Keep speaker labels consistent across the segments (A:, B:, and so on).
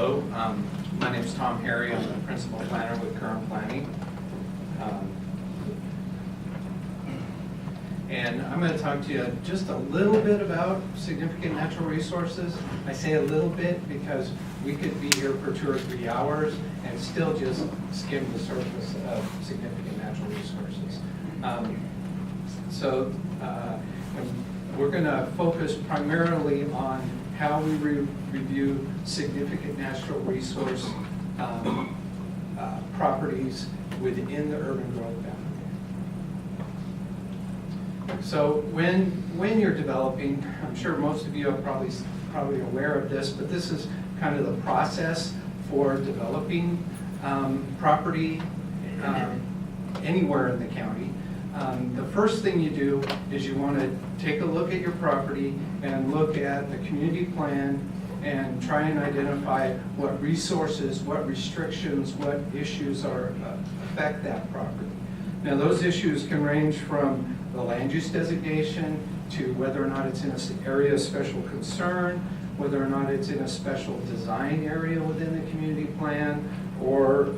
A: Hello, my name is Tom Harry. I'm the principal planner with Current Planning. And I'm going to talk to you just a little bit about significant natural resources. I say a little bit because we could be here for 2 or 3 hours and still just skim the surface of significant natural resources. We're going to focus primarily on how we review significant natural resource properties within the urban growth boundary. So when you're developing, I'm sure most of you are probably aware of this, but this is kind of the process for developing property anywhere in the county. The first thing you do is you want to take a look at your property and look at the community plan and try and identify what resources, what restrictions, what issues affect that property. Now those issues can range from the land use designation to whether or not it's in an area of special concern, whether or not it's in a special design area within the community plan, or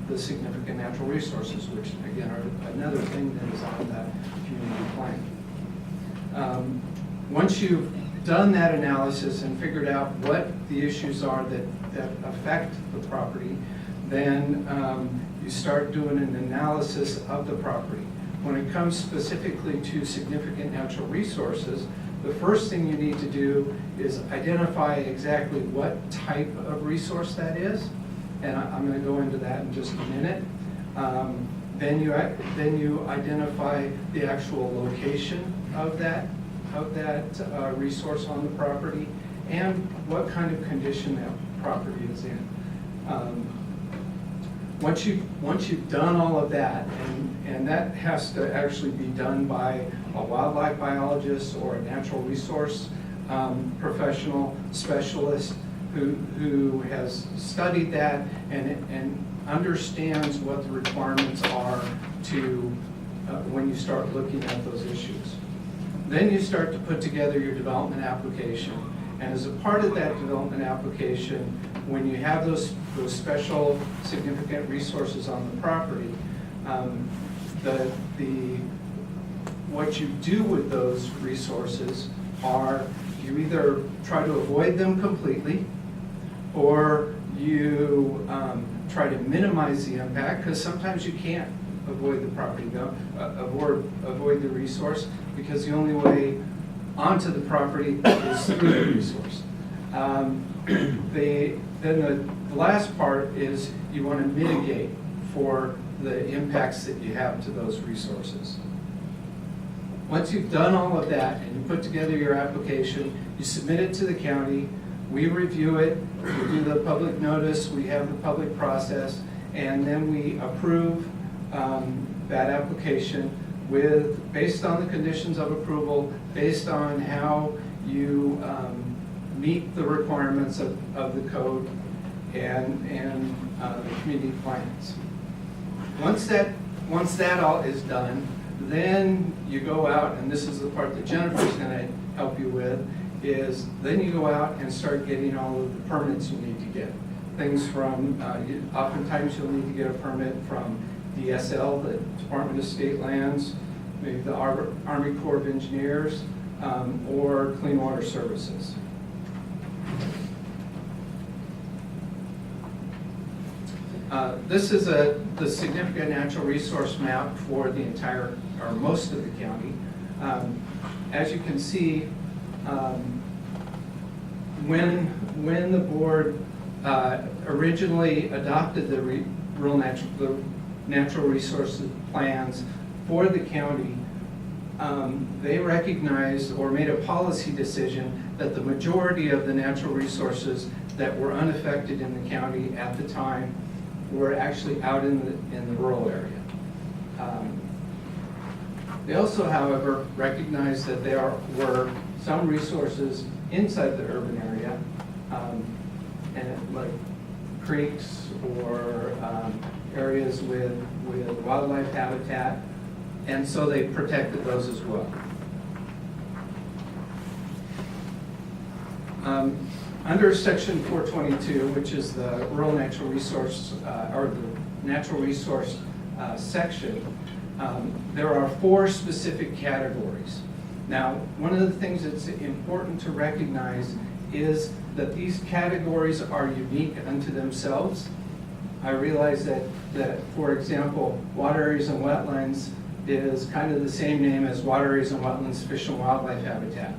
A: the significant natural resources, which again are another thing that is on the community plan. Once you've done that analysis and figured out what the issues are that affect the property, then you start doing an analysis of the property. When it comes specifically to significant natural resources, the first thing you need to do is identify exactly what type of resource that is. And I'm going to go into that in just a minute. Then you identify the actual location of that resource on the property and what kind of condition that property is in. Once you've done all of that, and that has to actually be done by a wildlife biologist or a natural resource professional specialist who has studied that and understands what the requirements are to when you start looking at those issues. Then you start to put together your development application. And as a part of that development application, when you have those special significant resources on the property, what you do with those resources are you either try to avoid them completely, or you try to minimize the impact, because sometimes you can't avoid the property, avoid the resource, because the only way onto the property is through the resource. Then the last part is you want to mitigate for the impacts that you have to those resources. Once you've done all of that and you put together your application, you submit it to the county, we review it, we do the public notice, we have the public process, and then we approve that application based on the conditions of approval, based on how you meet the requirements of the code and the community plans. Once that all is done, then you go out, and this is the part that Jennifer's going to help you with, is then you go out and start getting all of the permits you need to get. Things from, oftentimes you'll need to get a permit from DSL, the Department of State Lands, maybe the Army Corps of Engineers, or Clean Water Services. This is the significant natural resource map for the entire, or most of the county. As you can see, when the board originally adopted the natural resources plans for the county, they recognized or made a policy decision that the majority of the natural resources that were unaffected in the county at the time were actually out in the rural area. They also, however, recognized that there were some resources inside the urban area, and like creeks or areas with wildlife habitat, and so they protected those as well. Under section 422, which is the rural natural resource, or the natural resource section, there are 4 specific categories. Now, one of the things that's important to recognize is that these categories are unique unto themselves. I realize that, for example, water areas and wetlands is kind of the same name as water areas and wetlands, fish and wildlife habitat.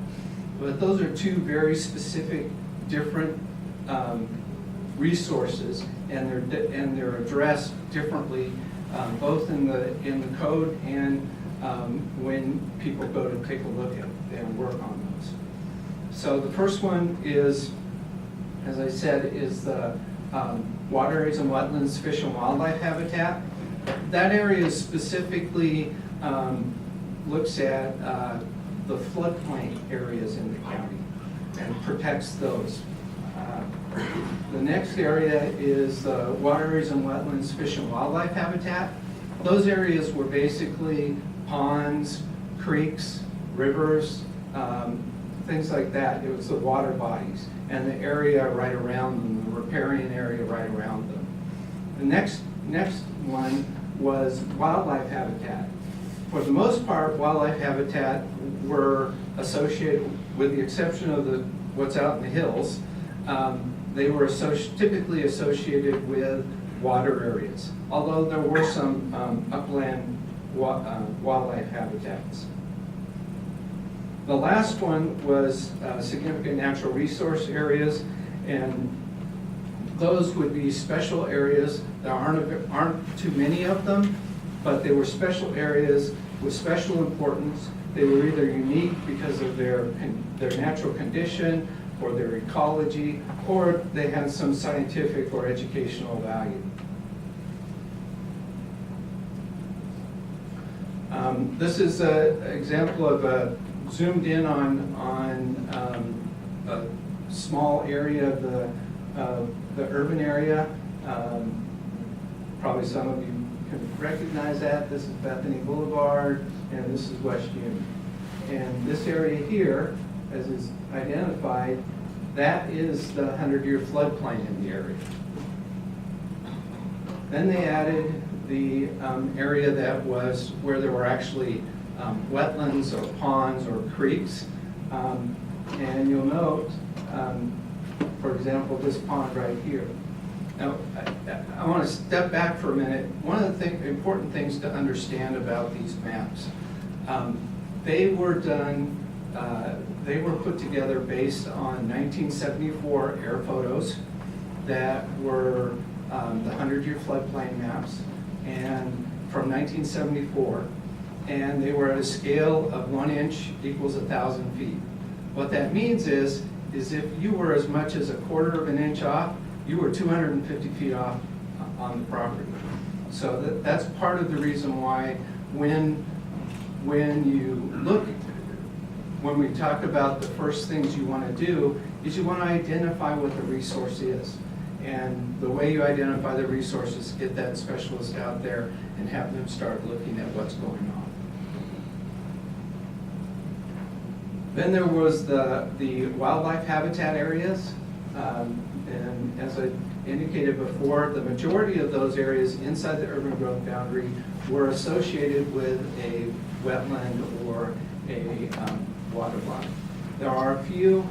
A: But those are 2 very specific, different resources, and they're addressed differently, both in the code and when people go to take a look at and work on those. So the first one is, as I said, is the water areas and wetlands, fish and wildlife habitat. That area specifically looks at the floodplain areas in the county and protects those. The next area is the water areas and wetlands, fish and wildlife habitat. Those areas were basically ponds, creeks, rivers, things like that. It was the water bodies and the area right around them, the riparian area right around them. The next one was wildlife habitat. For the most part, wildlife habitat were associated, with the exception of what's out in the hills, they were typically associated with water areas, although there were some upland wildlife habitats. The last one was significant natural resource areas, and those would be special areas. There aren't too many of them, but they were special areas with special importance. They were either unique because of their natural condition or their ecology, or they had some scientific or educational value. This is an example of a zoomed in on a small area of the urban area. Probably some of you can recognize that. This is Bethany Boulevard, and this is West Union. And this area here, as is identified, that is the 100-year floodplain in the area. Then they added the area that was where there were actually wetlands or ponds or creeks. And you'll note, for example, this pond right here. Now, I want to step back for a minute. One of the important things to understand about these maps, they were put together based on 1974 air photos that were the 100-year floodplain maps, and from 1974, and they were at a scale of 1 inch equals 1,000 feet. What that means is if you were as much as 1/4 of an inch off, you were 250 feet off on the property. So that's part of the reason why when we talk about the first things you want to do is you want to identify what the resource is. And the way you identify the resource is get that specialist out there and have them start looking at what's going on. Then there was the wildlife habitat areas. And as I indicated before, the majority of those areas inside the urban growth boundary were associated with a wetland or a water body. There are a few,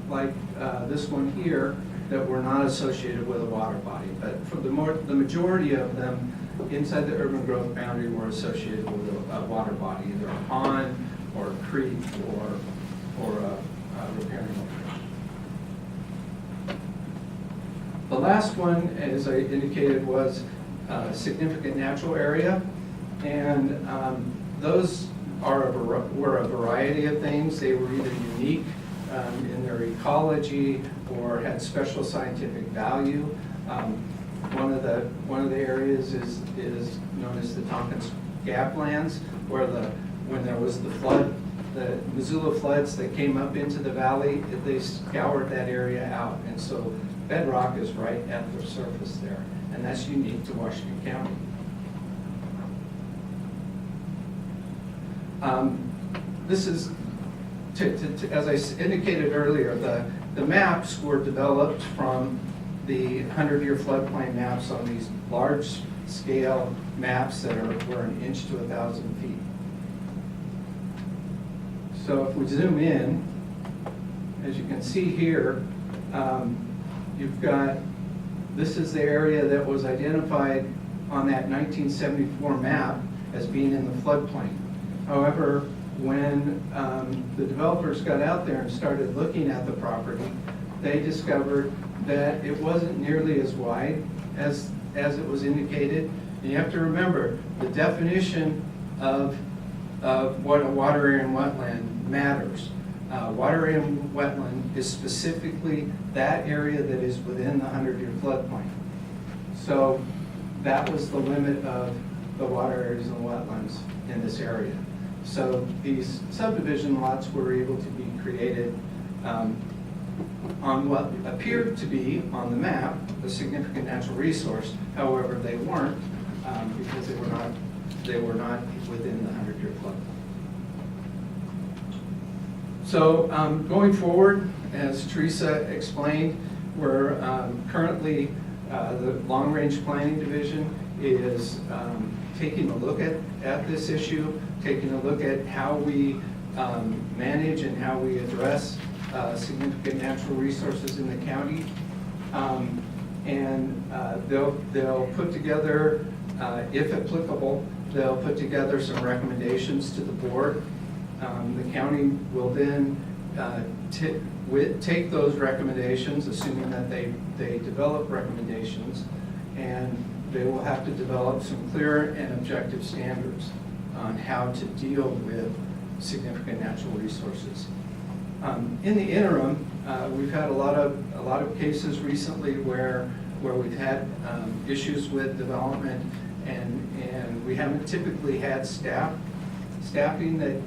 A: like this one here, that were not associated with a water body, but for the majority of them inside the urban growth boundary were associated with a water body, either a pond or a creek or a riparian location. The last one, as I indicated, was a significant natural area, and those were a variety of things. They were either unique in their ecology or had special scientific value. One of the areas is known as the Tompkins Gap Lands, where when there was the flood, the Missoula floods that came up into the valley, they scoured that area out, and so bedrock is right at the surface there, and that's unique to Washington County. This is, as I indicated earlier, the maps were developed from the 100-year floodplain maps on these large-scale maps that were an inch to 1,000 feet. So if we zoom in, as you can see here, you've got, this is the area that was identified on that 1974 map as being in the floodplain. However, when the developers got out there and started looking at the property, they discovered that it wasn't nearly as wide as it was indicated. And you have to remember, the definition of what a water area and wetland matters. Water area and wetland is specifically that area that is within the 100-year floodplain. So that was the limit of the water areas and wetlands in this area. So these subdivision lots were able to be created on what appeared to be on the map a significant natural resource. However, they weren't because they were not within the 100-year floodplain. So going forward, as Teresa explained, we're currently, the Long Range Planning Division is taking a look at this issue, taking a look at how we manage and how we address significant natural resources in the county. They'll put together, if applicable, they'll put together some recommendations to the board. The county will then take those recommendations, assuming that they develop recommendations, and they will have to develop some clear and objective standards on how to deal with significant natural resources. In the interim, we've had a lot of cases recently where we've had issues with development, and we haven't typically had staffing that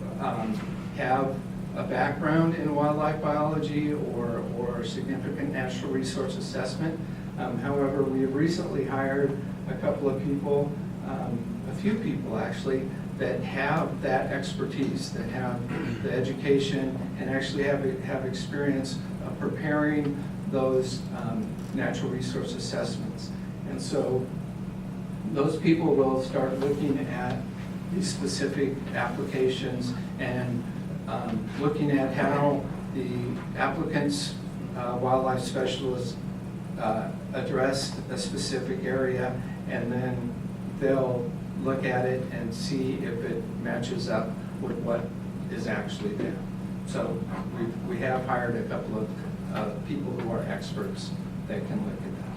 A: have a background in wildlife biology or significant natural resource assessment. However, we have recently hired a couple of people, a few people actually, that have that expertise, that have the education and actually have experience of preparing those natural resource assessments. And so those people will start looking at these specific applications and looking at how the applicants, wildlife specialists, addressed a specific area, and then they'll look at it and see if it matches up with what is actually there. So we have hired a couple of people who are experts that can look at that.